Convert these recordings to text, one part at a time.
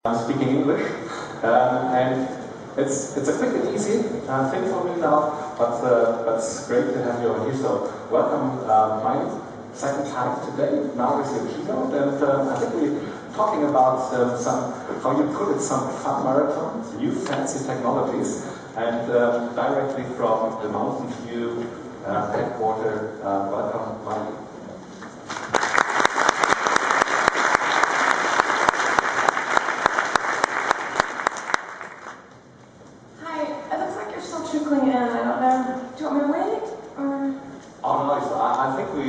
I'm speaking English, and it's a quick and easy thing for me now, but it's great to have you all here. So welcome, my second time today, now with your keynote, and I think we're talking about some, how you put it, some fun marathons, new fancy technologies, and directly from the Mountain View headquarters, welcome, Maile. Trickling in, I don't know. Do you want me to wait? Or? Oh no, I think we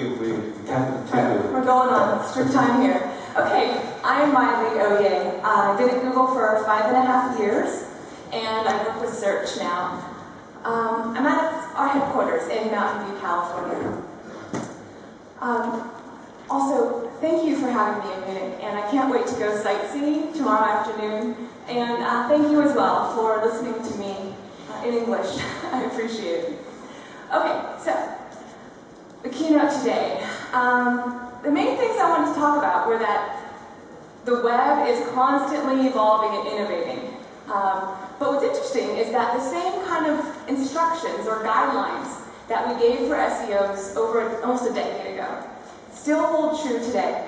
can continue. We're going on strict time here. Okay, I'm Maile Ohye. I've been at Google for 5.5 years, and I work with search now. I'm at our headquarters in Mountain View, California. Also, thank you for having me in Munich, and I can't wait to go sightseeing tomorrow afternoon. And thank you as well for listening to me in English. I appreciate it. Okay, so the keynote today. The main things I wanted to talk about were that the web is constantly evolving and innovating. But what's interesting is that the same kind of instructions or guidelines that we gave for SEOs over almost a decade ago still hold true today.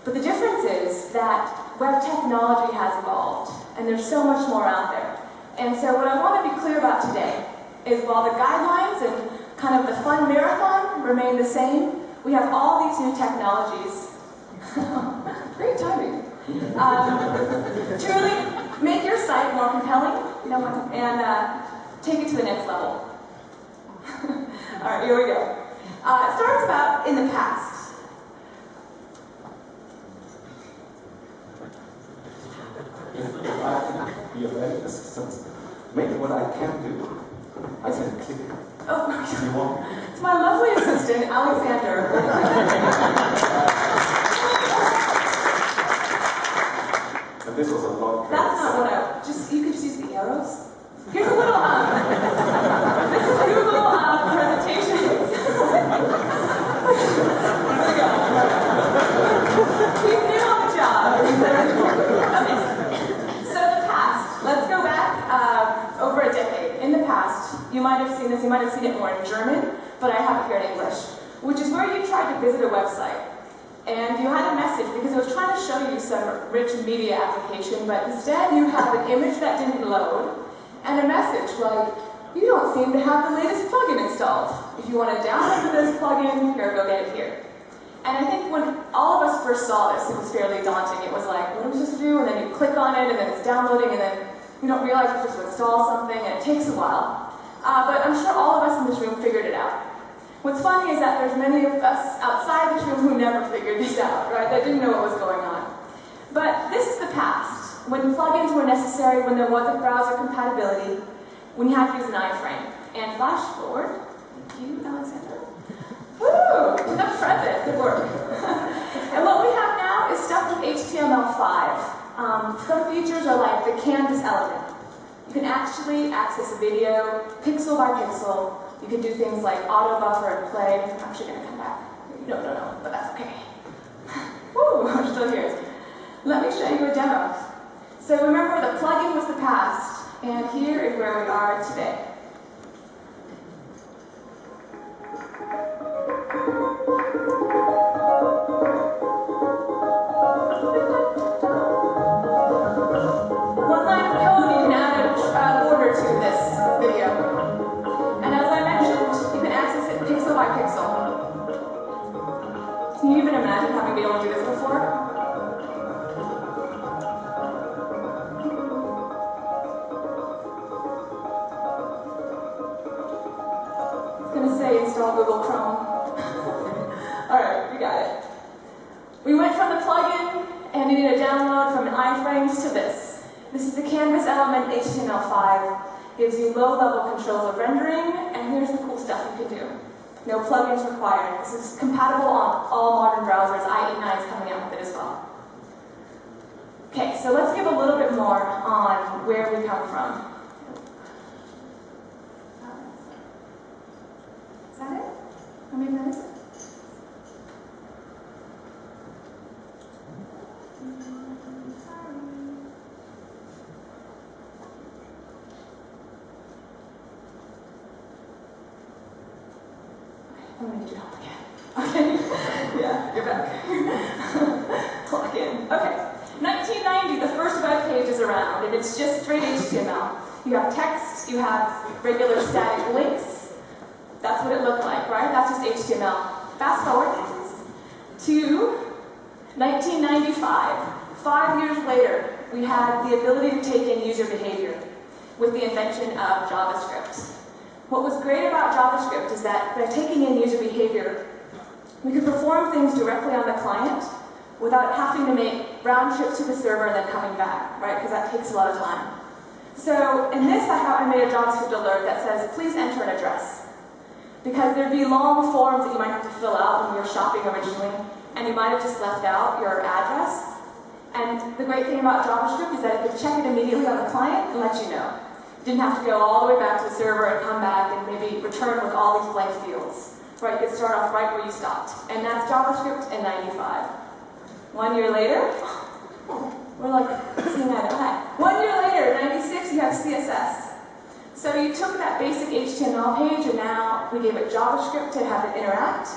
But the difference is that web technology has evolved, and there's so much more out there. And so what I want to be clear about today is while the guidelines and kind of the fun marathon remain the same, we have all these new technologies. Great timing. To really make your site more compelling, and take it to the next level. All right, here we go. It starts about in the past. If I can be of any assistance, maybe what I can do, I can click. Oh, you want? It's my lovely assistant, Alexander. And this was a long. That's not what you could just use the arrows. Here's a little, this is Google presentations. He's new on the job. Okay. Let's go back over a decade. In the past, you might have seen this, you might have seen it more in German, but I have it here in English, which is where you tried to visit a website. And you had a message because it was trying to show you some rich media application, but instead you have an image that didn't load, and a message like, you don't seem to have the latest plugin installed. If you want to download this plugin, here, go get it here. And I think when all of us first saw this, it was fairly daunting. It was like, what am I supposed to do? And then you click on it, and then it's downloading, and then you don't realize you're supposed to install something, and it takes a while. But I'm sure all of us in this room figured it out. What's funny is that there's many of us outside this room who never figured this out, right? That didn't know what was going on. But this is the past, when plugins were necessary, when there wasn't browser compatibility, when you had to use an iframe. And flash forward. Thank you, Alexander. Woo! To the present. Good work. And what we have now is stuff with HTML5. Some features are like the canvas element. You can actually access a video pixel by pixel. You can do things like auto buffer and play. I'm actually going to come back. No, but that's okay. Woo! I'm still here. Let me show you a demo. So remember, the plugin was the past, and here is where we are today. One line of code, you can add a border to this video. And as I mentioned, you can access it pixel by pixel. Can you even imagine having been able to do this before? It's going to say install Google Chrome. Alright, we got it. We went from the plugin and needed a download from an iframes to this. This is the canvas element HTML5. Gives you low-level controls of rendering, and here's the cool stuff you can do. No plugins required. This is compatible on all modern browsers. IE9 is coming out with it as well. Okay, so let's give a little bit more on where we come from. Is that it? I mean, that is it. Sorry. I'm going to need your help again. Okay. Yeah, you're back. Clock in. Okay. 1990, the first web page is around, and it's just straight HTML. You have text, you have regular static links. That's what it looked like, right? That's just HTML. Fast forward to 1995. 5 years later, we had the ability to take in user behavior with the invention of JavaScript. What was great about JavaScript is that by taking in user behavior, we could perform things directly on the client without having to make round trips to the server and then coming back, right? Because that takes a lot of time. So in this, I made a JavaScript alert that says, please enter an address. Because there'd be long forms that you might have to fill out when you were shopping originally, and you might have just left out your address. And the great thing about JavaScript is that it could check it immediately on the client and let you know. You didn't have to go all the way back to the server and come back and maybe return with all these blank fields. Right, you could start off right where you stopped. And that's JavaScript in 95. 1 year later, we're like seeing eye to eye. 1 year later, 96, you have CSS. So you took that basic HTML page and now we gave it JavaScript to have it interact.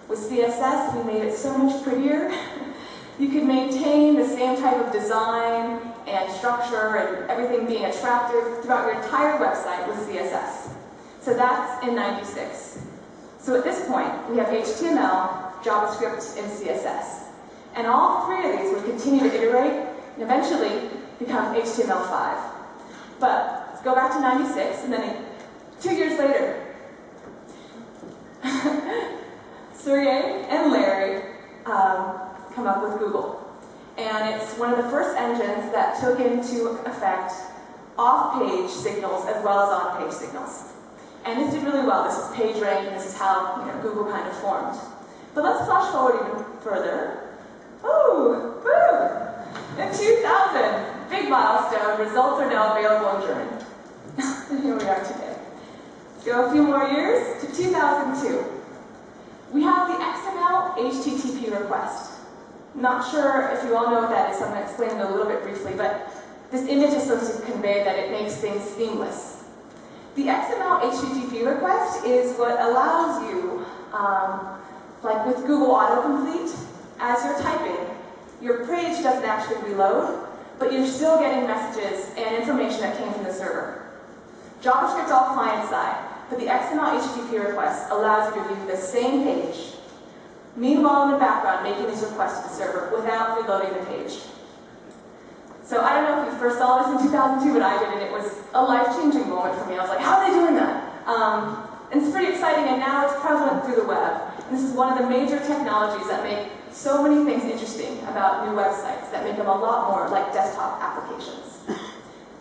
With CSS, we made it so much prettier. You could maintain the same type of design and structure and everything being attractive throughout your entire website with CSS. So that's in 96. So at this point, we have HTML, JavaScript, and CSS. And all three of these would continue to iterate and eventually become HTML5. But let's go back to 96, and then 2 years later, Sergey and Larry come up with Google. And it's one of the first engines that took into effect off-page signals as well as on-page signals. And this did really well. This is PageRank, and this is how Google kind of formed. But let's flash forward even further. Ooh, boom! In 2000, big milestone, results are now available in German. And here we are today. Let's go a few more years to 2002. We have the XML HTTP request. Not sure if you all know what that is, so I'm going to explain it a little bit briefly, but this image is supposed to convey that it makes things seamless. The XML HTTP request is what allows you, like with Google autocomplete, as you're typing, your page doesn't actually reload, but you're still getting messages and information that came from the server. JavaScript's all client-side, but the XML HTTP request allows you to view the same page, meanwhile in the background making these requests to the server without reloading the page. So I don't know if you first saw this in 2002, but I did, and it was a life-changing moment for me. I was like, how are they doing that? And it's pretty exciting, and now it's prevalent through the web. And this is one of the major technologies that make so many things interesting about new websites, that make them a lot more like desktop applications.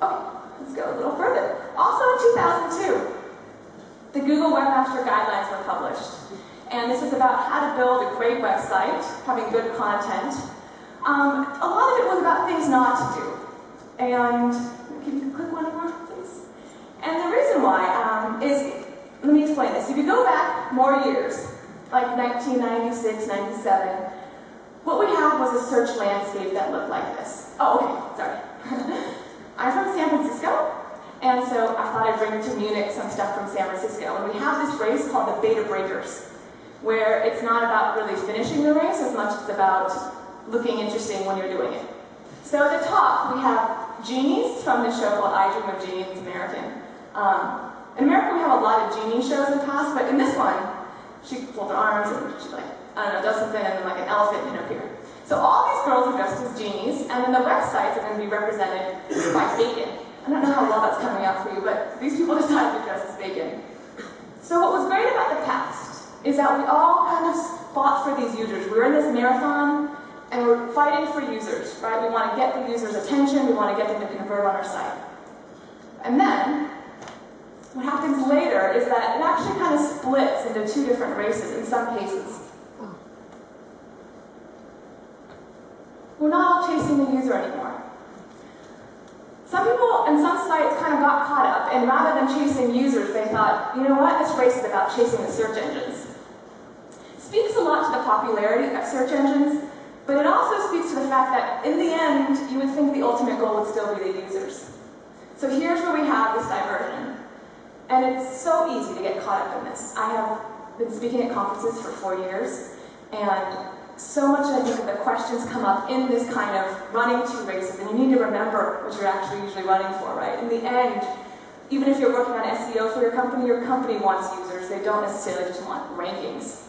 Okay, let's go a little further. Also in 2002, the Google Webmaster Guidelines were published. And this is about how to build a great website, having good content. A lot of it was about things not to do. And can you click one more, please? And the reason why is, let me explain this. If you go back more years, like 1996, 97, what we had was a search landscape that looked like this. Oh, okay, sorry. I'm from San Francisco, and so I thought I'd bring to Munich some stuff from San Francisco. And we have this race called the Beta Breakers, where it's not about really finishing the race as much as it's about looking interesting when you're doing it. So at the top, we have Genies from the show called I Dream of Jeannie. It's American. In America, we have a lot of Genie shows in the past, but in this one, she folds her arms and she does something, and then like an elephant can appear. So all these girls are dressed as genies, and then the websites are going to be represented by bacon. I don't know how well that's coming out for you, but these people decided to dress as bacon. So what was great about the past is that we all kind of fought for these users. We were in this marathon, and we're fighting for users, right? We want to get the users' attention, we want to get them to convert on our site. And then, what happens later is that it actually kind of splits into two different races in some cases. We're not all chasing the user anymore. Some people and some sites kind of got caught up, and rather than chasing users, they thought, you know what, this race is about chasing the search engines. It speaks a lot to the popularity of search engines, but it also speaks to the fact that in the end, you would think the ultimate goal would still be the users. So here's where we have this diversion. And it's so easy to get caught up in this. I have been speaking at conferences for 4 years, and so much, I think, of the questions come up in this kind of running two races, and you need to remember what you're actually usually running for, right? In the end, even if you're working on SEO for your company wants users. They don't necessarily just want rankings.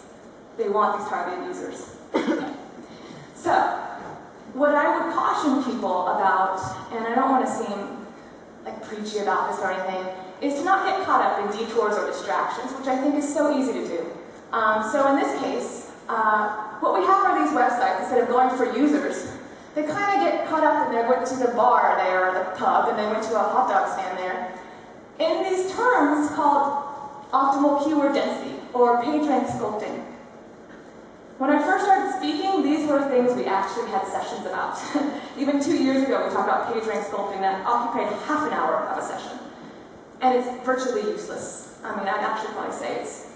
They want these targeted users. So, what I would caution people about, and I don't want to seem like preachy about this or anything, is to not get caught up in detours or distractions, which I think is so easy to do. So in this case, what we have are these websites. Instead of going for users, they kind of get caught up and they went to the bar there, or the pub, and they went to a hot dog stand there. In these terms called optimal keyword density, or PageRank sculpting. When I first started speaking, these were things we actually had sessions about. Even 2 years ago, we talked about PageRank sculpting that occupied half an hour of a session. And it's virtually useless. I mean, I'd actually probably say it's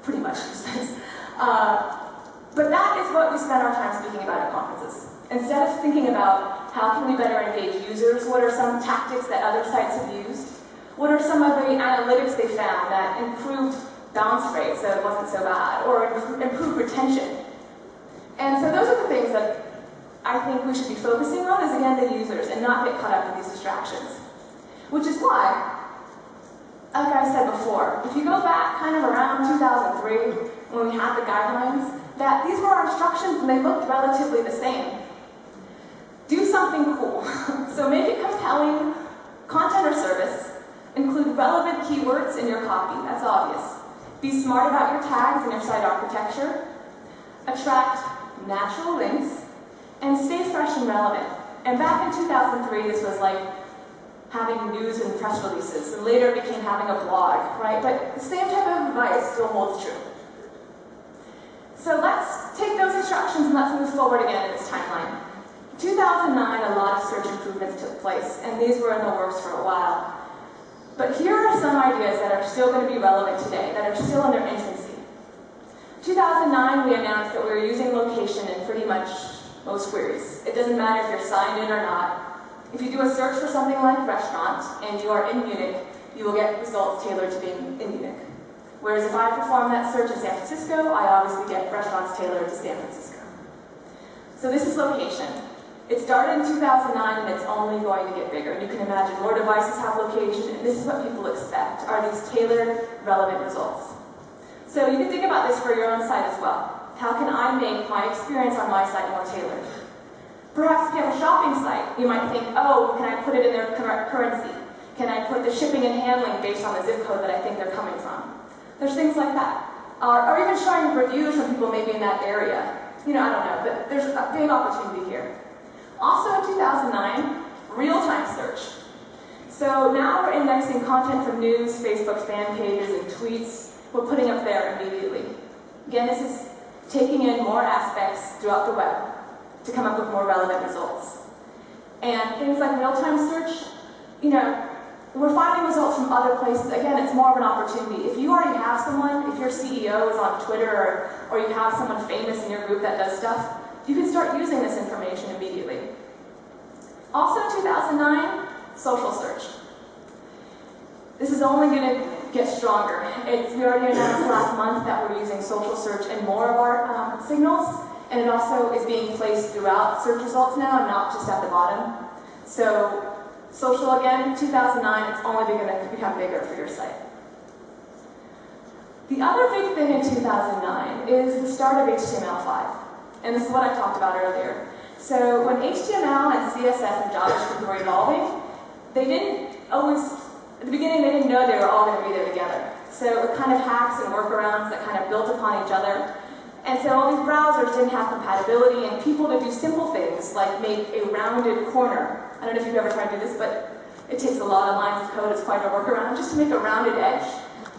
pretty much useless. But that is what we spend our time speaking about at conferences. Instead of thinking about how can we better engage users, what are some tactics that other sites have used, what are some of the analytics they found that improved bounce rates so it wasn't so bad, or improved retention. And so those are the things that I think we should be focusing on, is again the users, and not get caught up in these distractions. Which is why, like I said before, if you go back kind of around 2003, when we had the guidelines, that these were our instructions and they looked relatively the same. Do something cool. So make it compelling content or service. Include relevant keywords in your copy, that's obvious. Be smart about your tags and your site architecture. Attract natural links. And stay fresh and relevant. And back in 2003, this was like having news and press releases, and later it became having a blog, right? But the same type of advice still holds true. So let's take those instructions and let's move forward again in this timeline. In 2009, a lot of search improvements took place, and these were in the works for a while. But here are some ideas that are still going to be relevant today, that are still in their infancy. 2009, we announced that we were using location in pretty much most queries. It doesn't matter if you're signed in or not. If you do a search for something like restaurant and you are in Munich, you will get results tailored to being in Munich. Whereas if I perform that search in San Francisco, I obviously get restaurants tailored to San Francisco. So this is location. It started in 2009 and it's only going to get bigger. And you can imagine more devices have location, and this is what people expect, are these tailored, relevant results. So you can think about this for your own site as well. How can I make my experience on my site more tailored? Perhaps if you have a shopping site, you might think, oh, can I put it in their currency? Can I put the shipping and handling based on the zip code that I think they're coming from? There's things like that. Or even showing reviews from people maybe in that area. You know, I don't know, but there's a big opportunity here. Also in 2009, real-time search. So now we're indexing content from news, Facebook fan pages, and tweets. We're putting up there immediately. Again, this is taking in more aspects throughout the web to come up with more relevant results. And things like real-time search, you know, we're finding results from other places. Again, it's more of an opportunity. If you already have someone, if your CEO is on Twitter, or you have someone famous in your group that does stuff, you can start using this information immediately. Also in 2009, social search. This is only going to get stronger. We already announced last month that we're using social search in more of our signals, and it also is being placed throughout search results now, not just at the bottom. So social, again, 2009, it's only going to become bigger for your site. The other big thing in 2009 is the start of HTML5. And this is what I talked about earlier. So when HTML and CSS and JavaScript were evolving, they didn't always, at the beginning they didn't know they were all going to be there together. So it was kind of hacks and workarounds that kind of built upon each other. And so all these browsers didn't have compatibility, and people to do simple things like make a rounded corner. I don't know if you've ever tried to do this, but it takes a lot of lines of code. It's quite a workaround. Just to make a rounded edge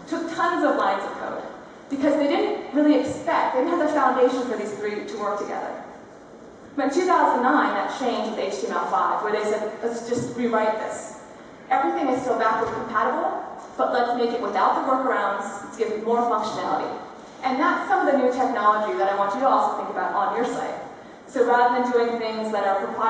took tons of lines of code, because they didn't really expect, they didn't have the foundation for these three to work together. But in 2009, that changed with HTML5, where they said, let's just rewrite this. Everything is still backward compatible, but let's make it without the workarounds, let's give it more functionality. And that's some of the new technology that I want you to also think about on your site. So rather than doing things that are proprietary,